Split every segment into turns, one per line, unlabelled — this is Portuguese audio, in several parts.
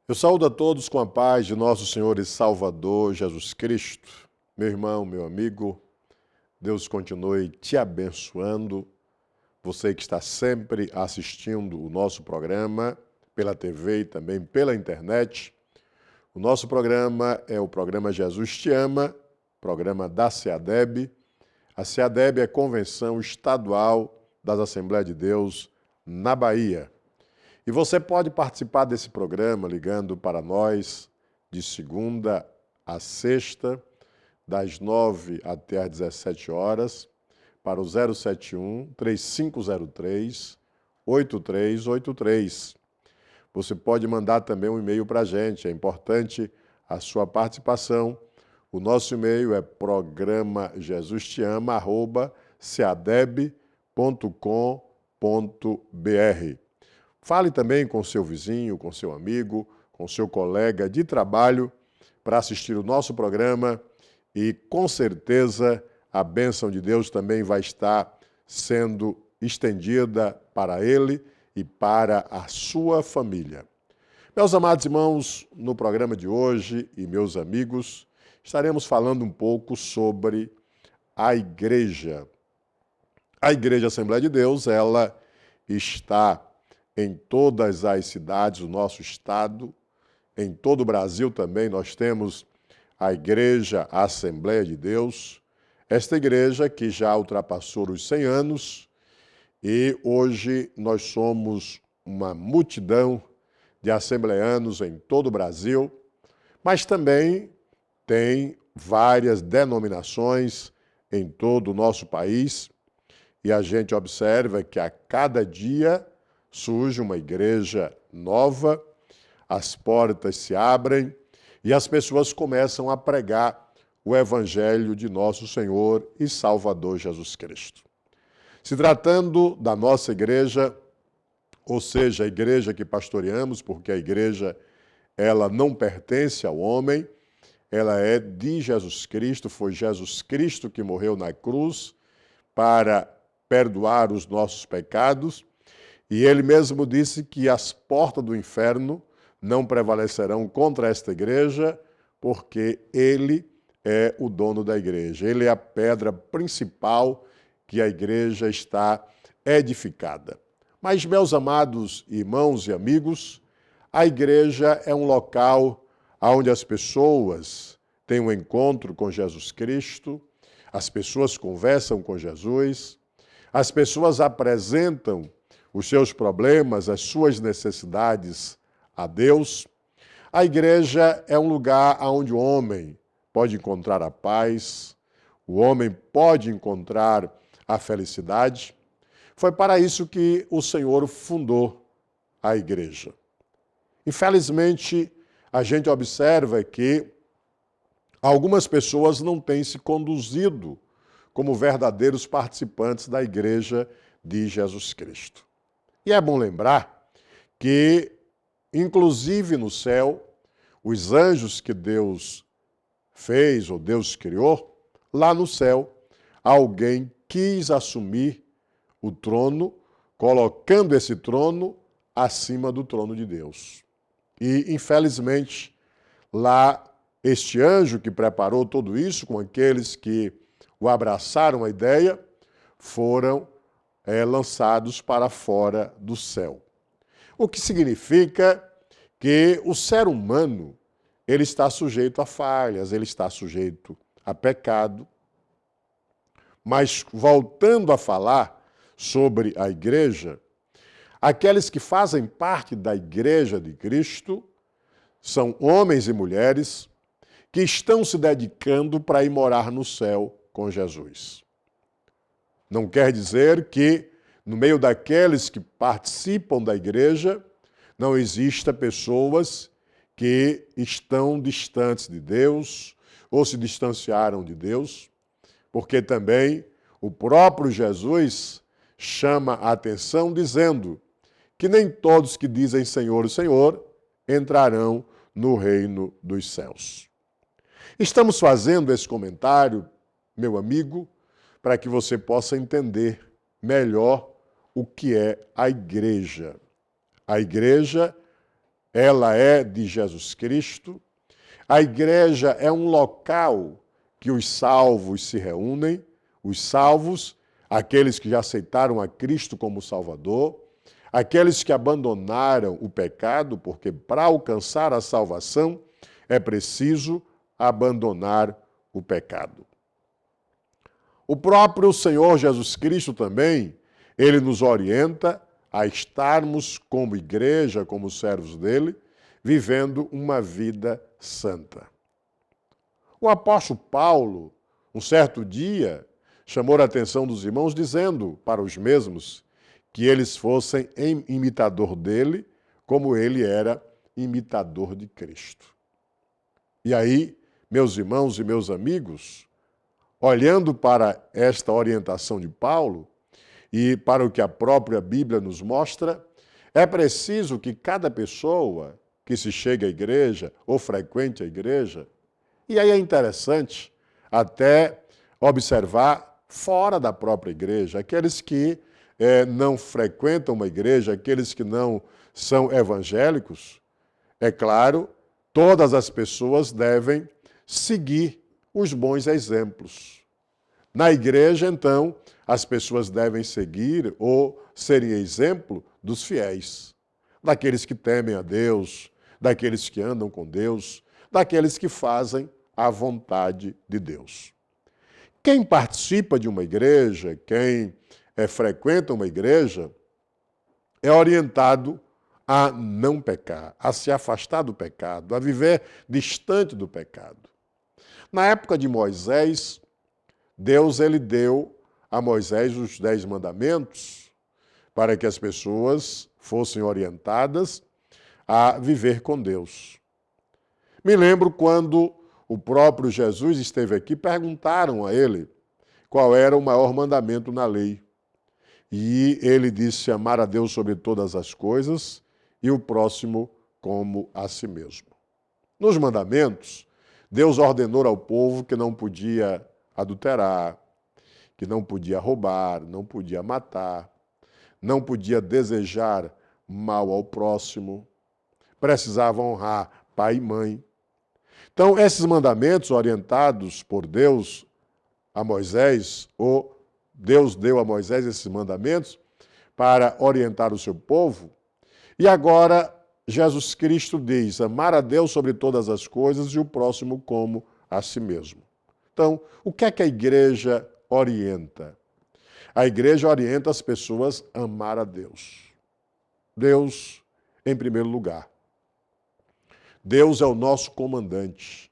Eu saúdo a todos com a paz de nosso Senhor e Salvador Jesus Cristo. Meu irmão, meu amigo, Deus continue te abençoando. Você que está sempre assistindo o nosso programa pela TV e também pela internet. O nosso programa é o programa Jesus Te Ama, programa da SEADEB. A SEADEB é a Convenção Estadual das Assembleias de Deus na Bahia. E você pode participar desse programa ligando para nós de segunda a sexta, das 9 até às 17 horas, para o 071-3503-8383. Você pode mandar também um e-mail para a gente, é importante a sua participação. O nosso e-mail é programajesusteama@seadeb.com.br. Fale também com seu vizinho, com seu amigo, com seu colega de trabalho para assistir o nosso programa e, com certeza, a bênção de Deus também vai estar sendo estendida para ele e para a sua família. Meus amados irmãos, no programa de hoje e meus amigos, estaremos falando um pouco sobre a igreja. A Igreja Assembleia de Deus, ela está em todas as cidades do nosso estado, em todo o Brasil também nós temos a Igreja Assembleia de Deus, esta igreja que já ultrapassou os 100 anos e hoje nós somos uma multidão de assembleanos em todo o Brasil, mas também tem várias denominações em todo o nosso país e a gente observa que a cada dia surge uma igreja nova, as portas se abrem e as pessoas começam a pregar o Evangelho de nosso Senhor e Salvador Jesus Cristo. Se tratando da nossa igreja, ou seja, a igreja que pastoreamos, porque a igreja ela não pertence ao homem, ela é de Jesus Cristo, foi Jesus Cristo que morreu na cruz para perdoar os nossos pecados. E ele mesmo disse que as portas do inferno não prevalecerão contra esta igreja, porque ele é o dono da igreja. Ele é a pedra principal que a igreja está edificada. Mas, meus amados irmãos e amigos, a igreja é um local onde as pessoas têm um encontro com Jesus Cristo, as pessoas conversam com Jesus, as pessoas apresentam os seus problemas, as suas necessidades a Deus. A igreja é um lugar onde o homem pode encontrar a paz, o homem pode encontrar a felicidade. Foi para isso que o Senhor fundou a igreja. Infelizmente, a gente observa que algumas pessoas não têm se conduzido como verdadeiros participantes da igreja de Jesus Cristo. E é bom lembrar que, inclusive no céu, os anjos que Deus fez ou Deus criou, lá no céu, alguém quis assumir o trono, colocando esse trono acima do trono de Deus. E, infelizmente, lá, este anjo que preparou tudo isso, com aqueles que o abraçaram a ideia, foram lançados para fora do céu. O que significa que o ser humano ele está sujeito a falhas, ele está sujeito a pecado. Mas, voltando a falar sobre a igreja, aqueles que fazem parte da igreja de Cristo são homens e mulheres que estão se dedicando para ir morar no céu com Jesus. Não quer dizer que, no meio daqueles que participam da igreja, não exista pessoas que estão distantes de Deus ou se distanciaram de Deus, porque também o próprio Jesus chama a atenção dizendo que nem todos que dizem Senhor, Senhor, entrarão no reino dos céus. Estamos fazendo esse comentário, meu amigo, para que você possa entender melhor o que é a igreja. A igreja ela é de Jesus Cristo. A igreja é um local que os salvos se reúnem, os salvos, aqueles que já aceitaram a Cristo como Salvador, aqueles que abandonaram o pecado, porque para alcançar a salvação é preciso abandonar o pecado. O próprio Senhor Jesus Cristo também, ele nos orienta a estarmos como igreja, como servos dele, vivendo uma vida santa. O apóstolo Paulo, um certo dia, chamou a atenção dos irmãos dizendo para os mesmos que eles fossem imitador dele, como ele era imitador de Cristo. E aí, meus irmãos e meus amigos, olhando para esta orientação de Paulo e para o que a própria Bíblia nos mostra, é preciso que cada pessoa que se chegue à igreja ou frequente a igreja, e aí é interessante até observar fora da própria igreja, aqueles que não frequentam uma igreja, aqueles que não são evangélicos, é claro, todas as pessoas devem seguir os bons exemplos. Na igreja, então, as pessoas devem seguir ou serem exemplo dos fiéis, daqueles que temem a Deus, daqueles que andam com Deus, daqueles que fazem a vontade de Deus. Quem participa de uma igreja, quem frequenta uma igreja, é orientado a não pecar, a se afastar do pecado, a viver distante do pecado. Na época de Moisés, Deus ele deu a Moisés os 10 mandamentos para que as pessoas fossem orientadas a viver com Deus. Me lembro quando o próprio Jesus esteve aqui, perguntaram a ele qual era o maior mandamento na lei. E ele disse amar a Deus sobre todas as coisas e o próximo como a si mesmo. Nos mandamentos, Deus ordenou ao povo que não podia adulterar, que não podia roubar, não podia matar, não podia desejar mal ao próximo, precisava honrar pai e mãe. Então, esses mandamentos orientados por Deus a Moisés, ou Deus deu a Moisés esses mandamentos para orientar o seu povo, e agora Jesus Cristo diz, amar a Deus sobre todas as coisas e o próximo como a si mesmo. Então, o que é que a igreja orienta? A igreja orienta as pessoas a amar a Deus. Deus em primeiro lugar. Deus é o nosso comandante.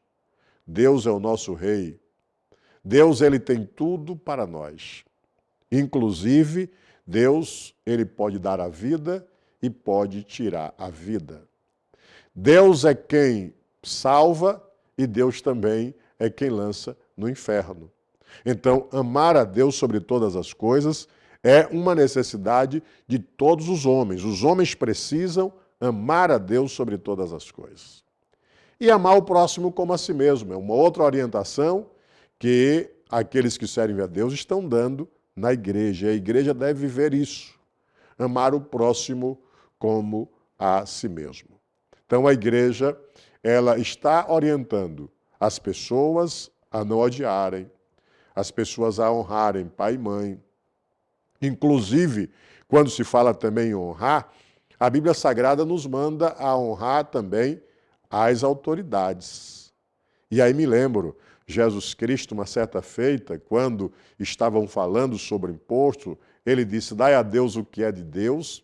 Deus é o nosso rei. Deus, ele tem tudo para nós. Inclusive, Deus, ele pode dar a vida e pode tirar a vida. Deus é quem salva e Deus também é quem lança no inferno. Então, amar a Deus sobre todas as coisas é uma necessidade de todos os homens. Os homens precisam amar a Deus sobre todas as coisas. E amar o próximo como a si mesmo. É uma outra orientação que aqueles que servem a Deus estão dando na igreja. A igreja deve viver isso. Amar o próximo como a si mesmo. Então a igreja, ela está orientando as pessoas a não odiarem, as pessoas a honrarem pai e mãe. Inclusive, quando se fala também em honrar, a Bíblia Sagrada nos manda a honrar também as autoridades. E aí me lembro, Jesus Cristo, uma certa feita, quando estavam falando sobre imposto, ele disse, dai a Deus o que é de Deus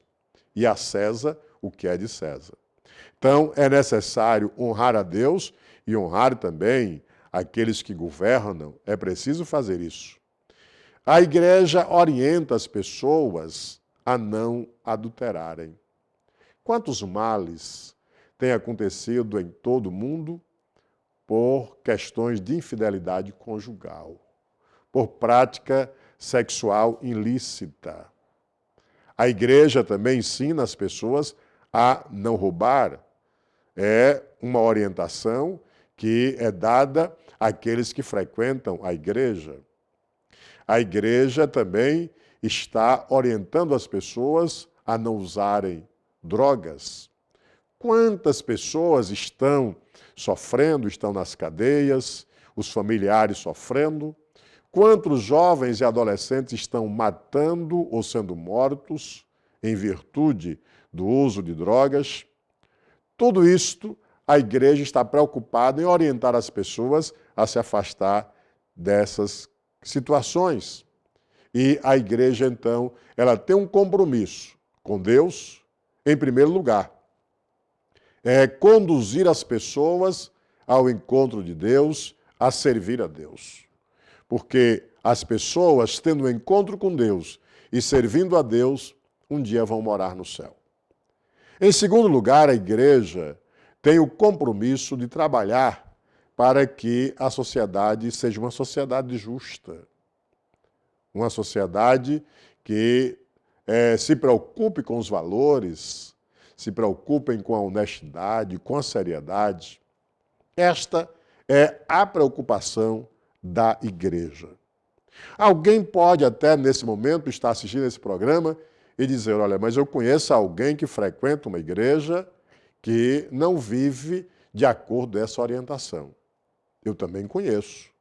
e a César o que é de César. Então, é necessário honrar a Deus e honrar também aqueles que governam. É preciso fazer isso. A igreja orienta as pessoas a não adulterarem. Quantos males têm acontecido em todo o mundo por questões de infidelidade conjugal, por prática sexual ilícita. A igreja também ensina as pessoas a não roubar. É uma orientação que é dada àqueles que frequentam a igreja. A igreja também está orientando as pessoas a não usarem drogas. quantas pessoas estão sofrendo, estão nas cadeias, os familiares sofrendo, quantos jovens e adolescentes estão matando ou sendo mortos em virtude do uso de drogas. Tudo isto, a igreja está preocupada em orientar as pessoas a se afastar dessas situações. E a igreja, então, ela tem um compromisso com Deus, em primeiro lugar. É conduzir as pessoas ao encontro de Deus, a servir a Deus. Porque as pessoas, tendo um encontro com Deus e servindo a Deus, um dia vão morar no céu. Em segundo lugar, a igreja tem o compromisso de trabalhar para que a sociedade seja uma sociedade justa. Uma sociedade que se preocupe com os valores, se preocupem com a honestidade, com a seriedade. Esta é a preocupação da igreja. Alguém pode até, nesse momento, estar assistindo esse programa e dizer, olha, mas eu conheço alguém que frequenta uma igreja que não vive de acordo com essa orientação. Eu também conheço.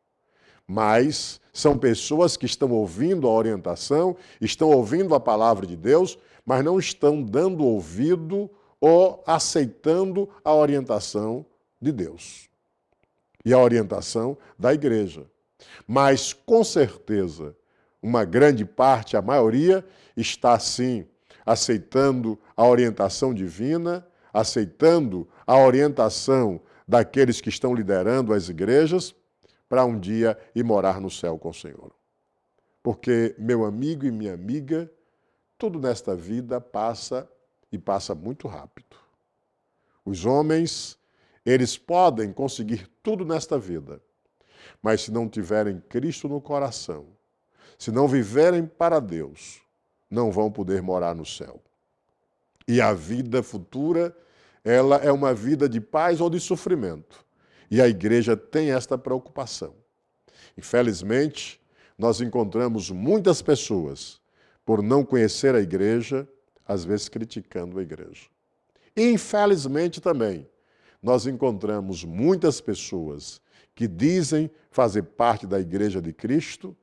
Mas são pessoas que estão ouvindo a orientação, estão ouvindo a palavra de Deus, mas não estão dando ouvido ou aceitando a orientação de Deus e a orientação da igreja. Mas, com certeza, uma grande parte, a maioria, está, sim, aceitando a orientação divina, aceitando a orientação daqueles que estão liderando as igrejas, para um dia ir morar no céu com o Senhor. Porque, meu amigo e minha amiga, tudo nesta vida passa e passa muito rápido. Os homens, eles podem conseguir tudo nesta vida, mas se não tiverem Cristo no coração, se não viverem para Deus, não vão poder morar no céu. E a vida futura, ela é uma vida de paz ou de sofrimento. E a igreja tem esta preocupação. Infelizmente, nós encontramos muitas pessoas, por não conhecer a igreja, às vezes criticando a igreja. E, infelizmente também, nós encontramos muitas pessoas que dizem fazer parte da igreja de Cristo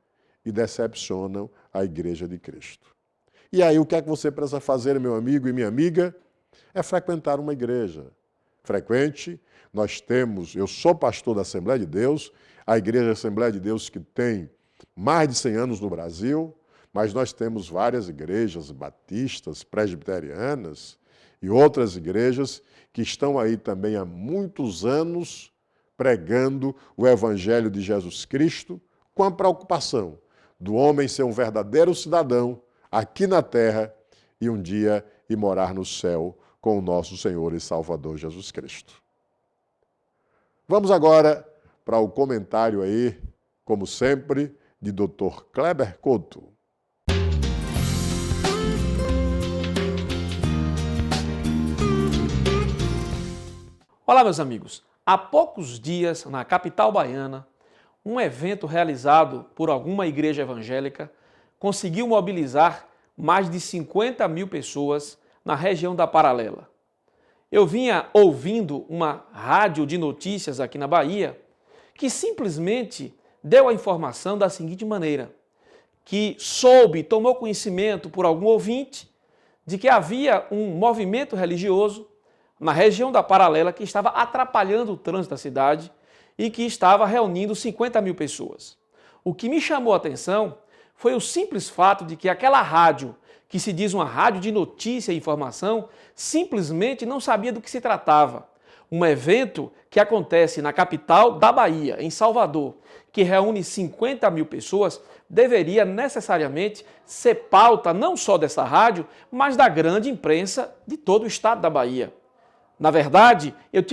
e decepcionam a igreja de Cristo. E aí, o que é que você precisa fazer, meu amigo e minha amiga? É frequentar uma igreja. Frequente. Eu sou pastor da Assembleia de Deus, a Igreja Assembleia de Deus que tem mais de 100 anos no Brasil, mas nós temos várias igrejas batistas, presbiterianas e outras igrejas que estão aí também há muitos anos pregando o Evangelho de Jesus Cristo com a preocupação do homem ser um verdadeiro cidadão aqui na terra e um dia ir morar no céu com o nosso Senhor e Salvador Jesus Cristo. Vamos agora para o comentário aí, como sempre, de Dr. Kleber Couto.
Olá, meus amigos. Há poucos dias, na capital baiana, um evento realizado por alguma igreja evangélica conseguiu mobilizar mais de 50 mil pessoas na região da Paralela. Eu vinha ouvindo uma rádio de notícias aqui na Bahia que simplesmente deu a informação da seguinte maneira, que tomou conhecimento por algum ouvinte de que havia um movimento religioso na região da Paralela que estava atrapalhando o trânsito da cidade e que estava reunindo 50 mil pessoas. O que me chamou a atenção foi o simples fato de que aquela rádio, que se diz uma rádio de notícia e informação, simplesmente não sabia do que se tratava. Um evento que acontece na capital da Bahia, em Salvador, que reúne 50 mil pessoas, deveria necessariamente ser pauta não só dessa rádio, mas da grande imprensa de todo o estado da Bahia. Na verdade, eu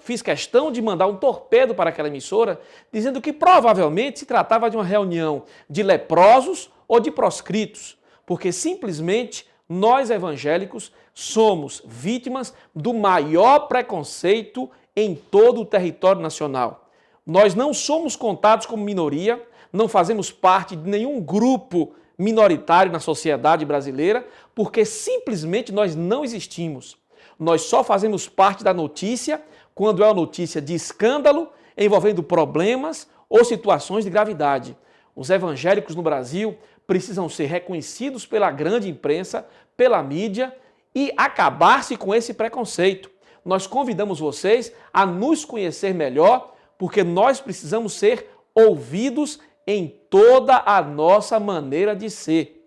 fiz questão de mandar um torpedo para aquela emissora, dizendo que provavelmente se tratava de uma reunião de leprosos ou de proscritos, porque simplesmente nós evangélicos somos vítimas do maior preconceito em todo o território nacional. Nós não somos contados como minoria, não fazemos parte de nenhum grupo minoritário na sociedade brasileira, porque simplesmente nós não existimos. Nós só fazemos parte da notícia quando é uma notícia de escândalo envolvendo problemas ou situações de gravidade. Os evangélicos no Brasil precisam ser reconhecidos pela grande imprensa, pela mídia e acabar-se com esse preconceito. Nós convidamos vocês a nos conhecer melhor, porque nós precisamos ser ouvidos em toda a nossa maneira de ser.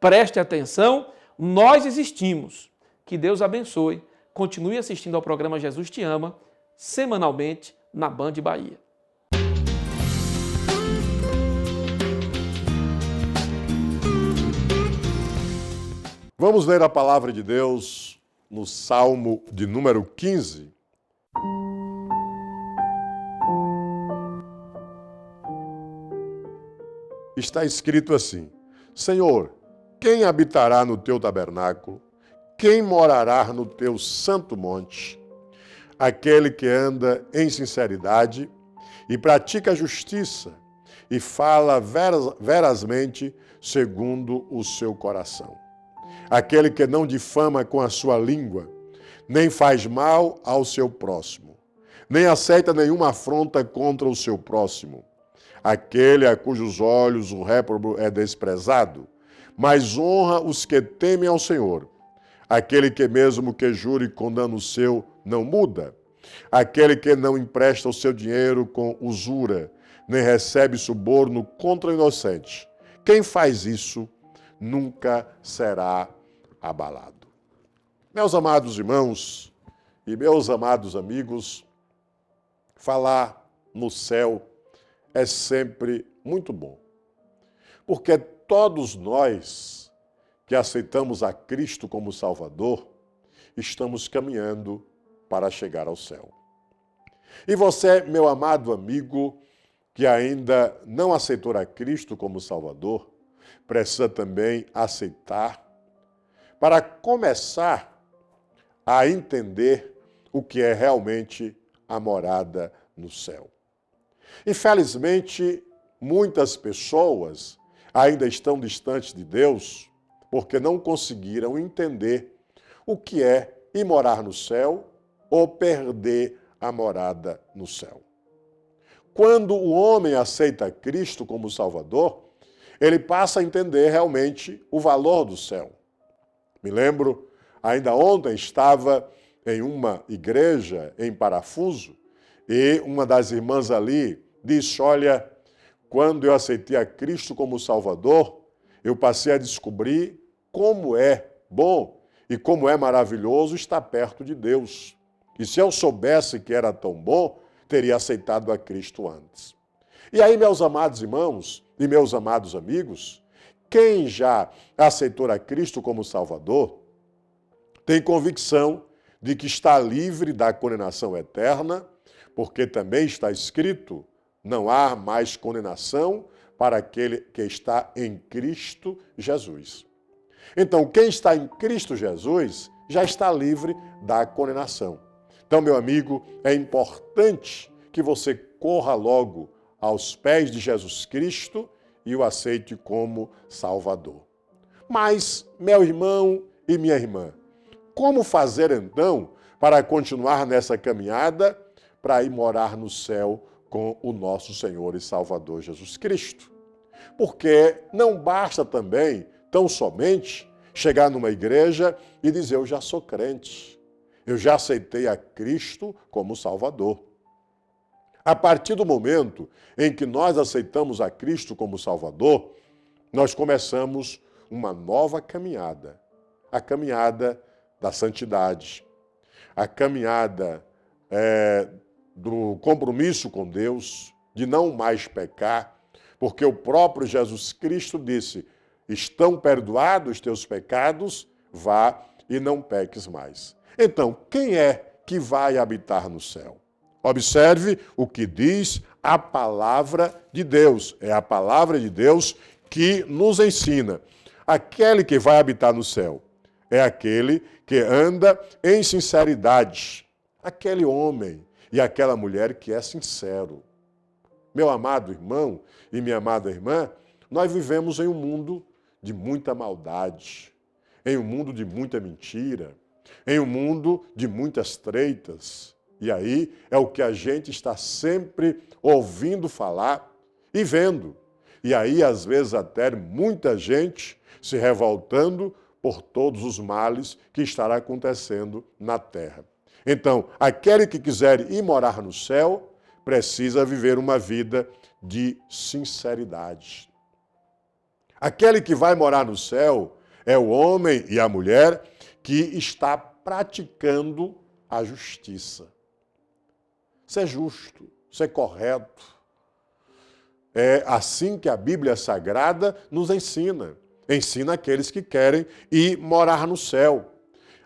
Preste atenção, nós existimos. Que Deus abençoe. Continue assistindo ao programa Jesus Te Ama, semanalmente na Band Bahia.
Vamos ler a palavra de Deus no Salmo de número 15. Está escrito assim: Senhor, quem habitará no teu tabernáculo? Quem morará no teu santo monte? Aquele que anda em sinceridade e pratica a justiça e fala verazmente segundo o seu coração. Aquele que não difama com a sua língua, nem faz mal ao seu próximo, nem aceita nenhuma afronta contra o seu próximo. Aquele a cujos olhos o réprobo é desprezado, mas honra os que temem ao Senhor. Aquele que mesmo que jure com dano seu, não muda. Aquele que não empresta o seu dinheiro com usura, nem recebe suborno contra o inocente. Quem faz isso nunca será abalado. Meus amados irmãos e meus amados amigos, falar no céu é sempre muito bom, porque todos nós que aceitamos a Cristo como Salvador, estamos caminhando para chegar ao céu. E você, meu amado amigo, que ainda não aceitou a Cristo como Salvador, precisa também aceitar para começar a entender o que é realmente a morada no céu. Infelizmente, muitas pessoas ainda estão distantes de Deus porque não conseguiram entender o que é ir morar no céu ou perder a morada no céu. Quando o homem aceita Cristo como Salvador, ele passa a entender realmente o valor do céu. Me lembro, ainda ontem estava em uma igreja em Parafuso e uma das irmãs ali disse: olha, quando eu aceitei a Cristo como Salvador, eu passei a descobrir como é bom e como é maravilhoso estar perto de Deus. E se eu soubesse que era tão bom, teria aceitado a Cristo antes. E aí, meus amados irmãos e meus amados amigos, quem já aceitou a Cristo como Salvador, tem convicção de que está livre da condenação eterna, porque também está escrito: não há mais condenação para aquele que está em Cristo Jesus. Então, quem está em Cristo Jesus já está livre da condenação. Então, meu amigo, é importante que você corra logo aos pés de Jesus Cristo e o aceite como Salvador. Mas, meu irmão e minha irmã, como fazer então para continuar nessa caminhada para ir morar no céu com o nosso Senhor e Salvador Jesus Cristo? Porque não basta também, tão somente, chegar numa igreja e dizer: eu já sou crente, eu já aceitei a Cristo como Salvador. A partir do momento em que nós aceitamos a Cristo como Salvador, nós começamos uma nova caminhada, a caminhada da santidade, a caminhada do compromisso com Deus, de não mais pecar, porque o próprio Jesus Cristo disse: estão perdoados os teus pecados, vá e não peques mais. Então, quem é que vai habitar no céu? Observe o que diz a palavra de Deus. É a palavra de Deus que nos ensina. Aquele que vai habitar no céu é aquele que anda em sinceridade. Aquele homem e aquela mulher que é sincero. Meu amado irmão e minha amada irmã, nós vivemos em um mundo de muita maldade, em um mundo de muita mentira, em um mundo de muitas treitas. E aí é o que a gente está sempre ouvindo falar e vendo. E aí, às vezes, até muita gente se revoltando por todos os males que estará acontecendo na terra. Então, aquele que quiser ir morar no céu, precisa viver uma vida de sinceridade. Aquele que vai morar no céu é o homem e a mulher que está praticando a justiça. Ser justo, ser correto. É assim que a Bíblia Sagrada nos ensina. Ensina aqueles que querem ir morar no céu.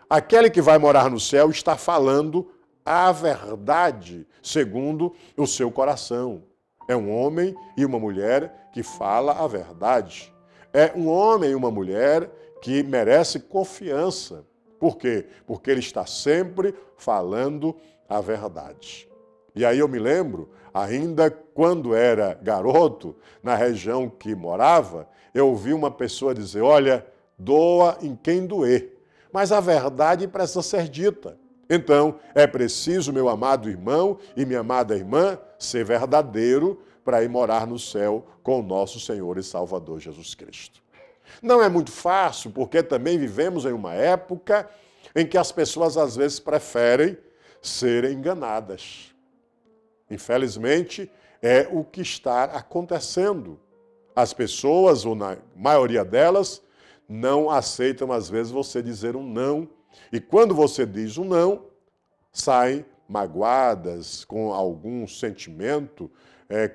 Aquele que vai morar no céu está falando a verdade, segundo o seu coração. É um homem e uma mulher que fala a verdade. É um homem e uma mulher que merece confiança. Por quê? Porque ele está sempre falando a verdade. E aí eu me lembro, ainda quando era garoto, na região que morava, eu ouvi uma pessoa dizer, olha, doa em quem doer. Mas a verdade precisa ser dita. Então, é preciso, meu amado irmão e minha amada irmã, ser verdadeiro para ir morar no céu com o nosso Senhor e Salvador Jesus Cristo. Não é muito fácil, porque também vivemos em uma época em que as pessoas às vezes preferem serem enganadas. Infelizmente, é o que está acontecendo. As pessoas, ou na maioria delas, não aceitam às vezes você dizer um não. E quando você diz um não, saem magoadas, com algum sentimento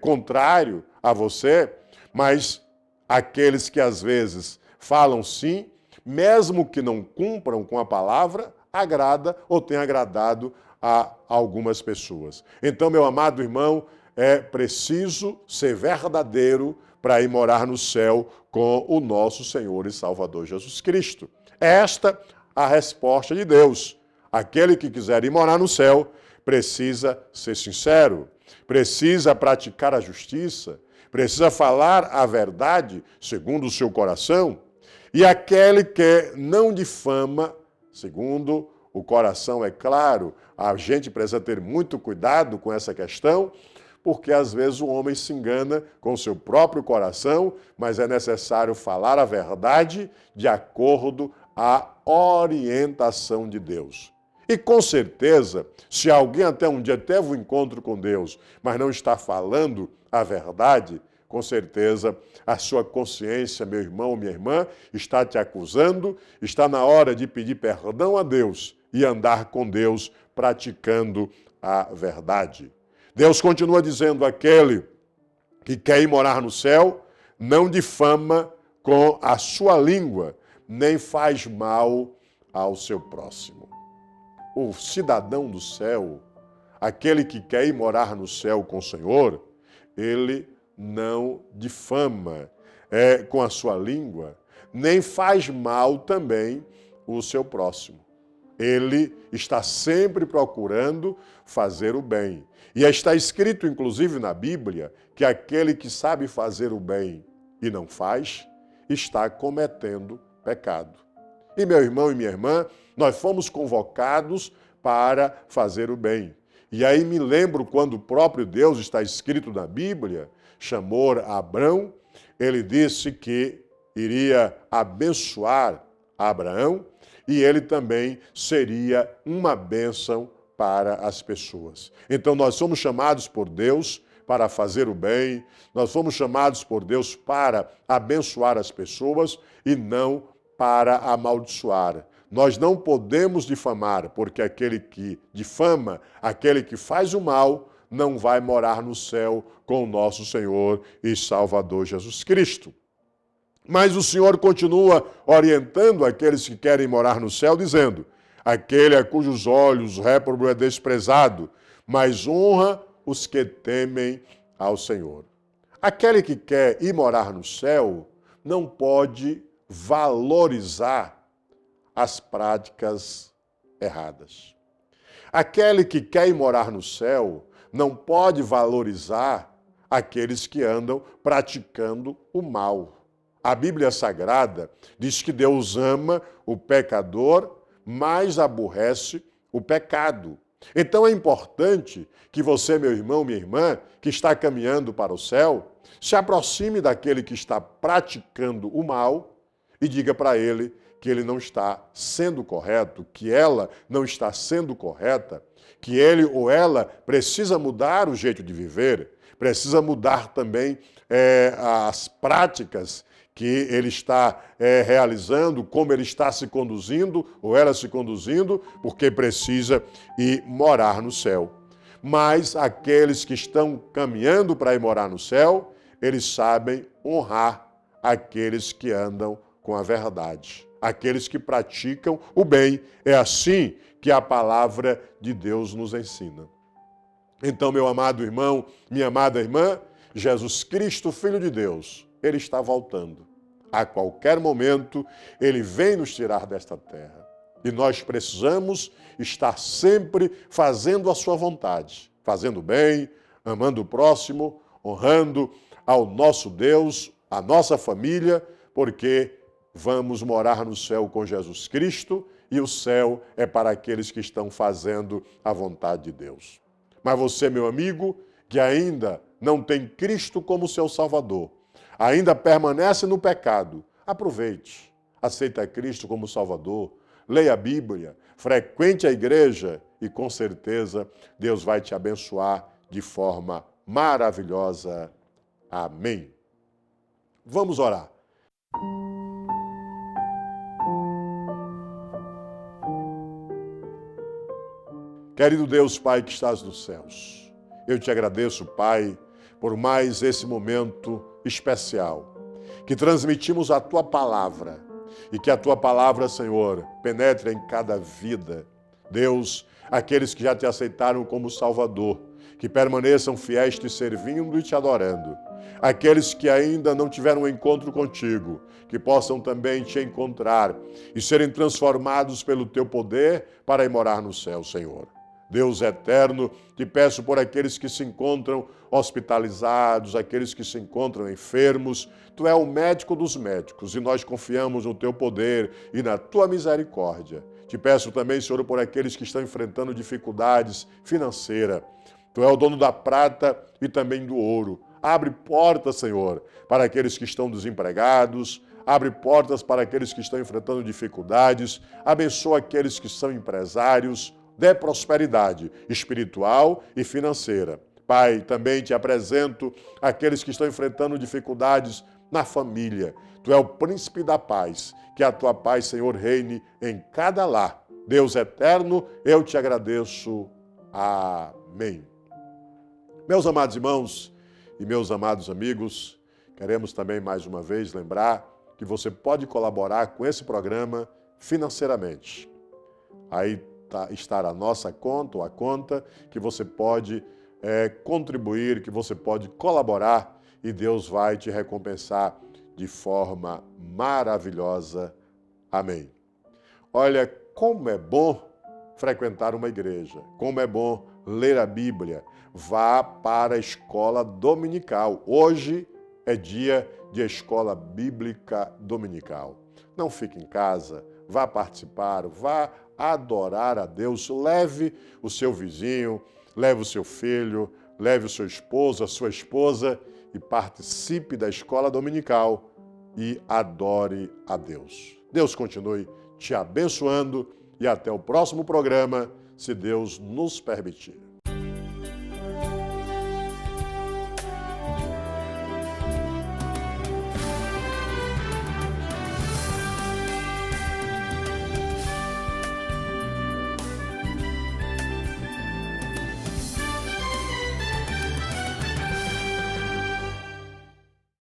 contrário a você, mas aqueles que às vezes falam sim, mesmo que não cumpram com a palavra, agrada ou tem agradado a algumas pessoas. Então, meu amado irmão, é preciso ser verdadeiro para ir morar no céu com o nosso Senhor e Salvador Jesus Cristo. Esta a resposta de Deus. Aquele que quiser ir morar no céu precisa ser sincero, precisa praticar a justiça, precisa falar a verdade segundo o seu coração, e aquele que não difama, segundo o coração, é claro, a gente precisa ter muito cuidado com essa questão, porque às vezes o homem se engana com o seu próprio coração, mas é necessário falar a verdade de acordo à orientação de Deus. E com certeza, se alguém até um dia teve um encontro com Deus, mas não está falando a verdade, com certeza a sua consciência, meu irmão ou minha irmã, está te acusando, está na hora de pedir perdão a Deus e andar com Deus praticando a verdade. Deus continua dizendo, aquele que quer ir morar no céu, não difama com a sua língua, nem faz mal ao seu próximo. O cidadão do céu, aquele que quer ir morar no céu com o Senhor, ele não difama com a sua língua, nem faz mal também o seu próximo. Ele está sempre procurando fazer o bem. E está escrito, inclusive, na Bíblia, que aquele que sabe fazer o bem e não faz, está cometendo pecado. E, meu irmão e minha irmã, nós fomos convocados para fazer o bem. E aí me lembro quando o próprio Deus, está escrito na Bíblia, chamou Abrão, ele disse que iria abençoar Abraão e ele também seria uma bênção para as pessoas. Então nós somos chamados por Deus para fazer o bem, nós fomos chamados por Deus para abençoar as pessoas e não para amaldiçoar. Nós não podemos difamar, porque aquele que difama, aquele que faz o mal, não vai morar no céu com o nosso Senhor e Salvador Jesus Cristo. Mas o Senhor continua orientando aqueles que querem morar no céu, dizendo, aquele a cujos olhos o réprobo é desprezado, mas honra os que temem ao Senhor. Aquele que quer ir morar no céu não pode valorizar as práticas erradas. Aquele que quer ir morar no céu não pode valorizar aqueles que andam praticando o mal. A Bíblia Sagrada diz que Deus ama o pecador, mais aborrece o pecado. Então é importante que você, meu irmão, minha irmã, que está caminhando para o céu, se aproxime daquele que está praticando o mal e diga para ele que ele não está sendo correto, que ela não está sendo correta, que ele ou ela precisa mudar o jeito de viver, precisa mudar também as práticas que ele está realizando, como ele está se conduzindo, ou ela se conduzindo, porque precisa ir morar no céu. Mas aqueles que estão caminhando para ir morar no céu, eles sabem honrar aqueles que andam com a verdade, aqueles que praticam o bem. É assim que a palavra de Deus nos ensina. Então, meu amado irmão, minha amada irmã, Jesus Cristo, Filho de Deus, ele está voltando. A qualquer momento, ele vem nos tirar desta terra. E nós precisamos estar sempre fazendo a sua vontade, fazendo bem, amando o próximo, honrando ao nosso Deus, a nossa família, porque vamos morar no céu com Jesus Cristo e o céu é para aqueles que estão fazendo a vontade de Deus. Mas você, meu amigo, que ainda não tem Cristo como seu Salvador, ainda permanece no pecado, aproveite, aceita Cristo como Salvador, leia a Bíblia, frequente a igreja e com certeza Deus vai te abençoar de forma maravilhosa. Amém. Vamos orar. Querido Deus, Pai que estás nos céus, eu te agradeço, Pai, por mais esse momento especial, que transmitimos a Tua palavra e que a Tua palavra, Senhor, penetre em cada vida. Deus, aqueles que já te aceitaram como Salvador, que permaneçam fiéis te servindo e te adorando. Aqueles que ainda não tiveram um encontro contigo, que possam também te encontrar e serem transformados pelo Teu poder para ir morar no céu, Senhor. Deus eterno, te peço por aqueles que se encontram hospitalizados, aqueles que se encontram enfermos. Tu és o médico dos médicos e nós confiamos no Teu poder e na Tua misericórdia. Te peço também, Senhor, por aqueles que estão enfrentando dificuldades financeiras. Tu és o dono da prata e também do ouro. Abre portas, Senhor, para aqueles que estão desempregados. Abre portas para aqueles que estão enfrentando dificuldades. Abençoa aqueles que são empresários. Dê prosperidade espiritual e financeira. Pai, também te apresento aqueles que estão enfrentando dificuldades na família. Tu és o príncipe da paz. Que a tua paz, Senhor, reine em cada lar. Deus eterno, eu te agradeço. Amém. Meus amados irmãos e meus amados amigos, queremos também mais uma vez lembrar que você pode colaborar com esse programa financeiramente. Aí estar a nossa conta, ou a conta que você pode contribuir, que você pode colaborar e Deus vai te recompensar de forma maravilhosa. Amém. Olha, como é bom frequentar uma igreja, como é bom ler a Bíblia. Vá para a escola dominical. Hoje é dia de escola bíblica dominical. Não fique em casa, vá participar, vá adorar a Deus. Leve o seu vizinho, leve o seu filho, leve o seu esposo, a sua esposa e participe da escola dominical e adore a Deus. Deus continue te abençoando e até o próximo programa, se Deus nos permitir.